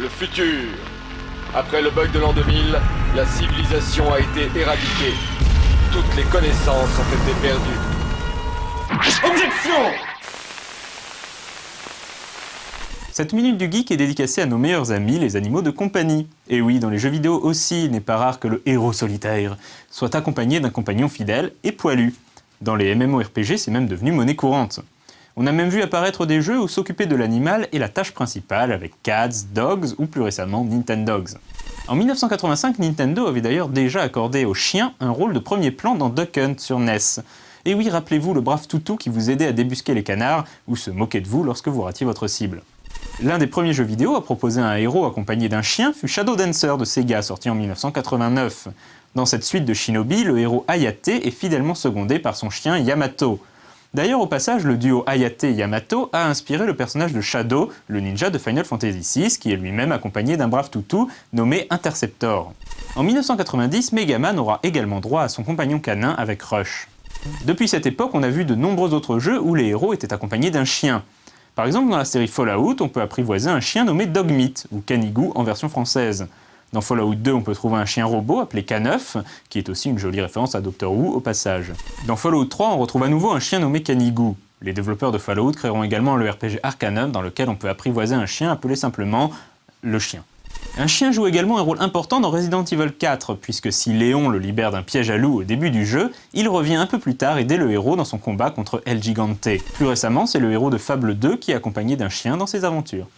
Le futur. Après le bug de l'an 2000, la civilisation a été éradiquée. Toutes les connaissances ont été perdues. Objection! Cette minute du geek est dédicacée à nos meilleurs amis, les animaux de compagnie. Et oui, dans les jeux vidéo aussi, il n'est pas rare que le héros solitaire soit accompagné d'un compagnon fidèle et poilu. Dans les MMORPG, c'est même devenu monnaie courante. On a même vu apparaître des jeux où s'occuper de l'animal est la tâche principale avec Cats, Dogs ou plus récemment Nintendogs. En 1985, Nintendo avait d'ailleurs déjà accordé aux chiens un rôle de premier plan dans Duck Hunt sur NES. Et oui, rappelez-vous le brave toutou qui vous aidait à débusquer les canards ou se moquait de vous lorsque vous ratiez votre cible. L'un des premiers jeux vidéo à proposer un héros accompagné d'un chien fut Shadow Dancer de Sega, sorti en 1989. Dans cette suite de Shinobi, le héros Hayate est fidèlement secondé par son chien Yamato. D'ailleurs, au passage, le duo Hayate-Yamato a inspiré le personnage de Shadow, le ninja de Final Fantasy VI, qui est lui-même accompagné d'un brave toutou nommé Interceptor. En 1990, Megaman aura également droit à son compagnon canin avec Rush. Depuis cette époque, on a vu de nombreux autres jeux où les héros étaient accompagnés d'un chien. Par exemple, dans la série Fallout, on peut apprivoiser un chien nommé Dogmeat, ou Canigou en version française. Dans Fallout 2, on peut trouver un chien robot appelé K9, qui est aussi une jolie référence à Doctor Who au passage. Dans Fallout 3, on retrouve à nouveau un chien nommé Canigou. Les développeurs de Fallout créeront également le RPG Arcanum, dans lequel on peut apprivoiser un chien appelé simplement le chien. Un chien joue également un rôle important dans Resident Evil 4, puisque si Léon le libère d'un piège à loup au début du jeu, il revient un peu plus tard aider le héros dans son combat contre El Gigante. Plus récemment, c'est le héros de Fable 2 qui est accompagné d'un chien dans ses aventures.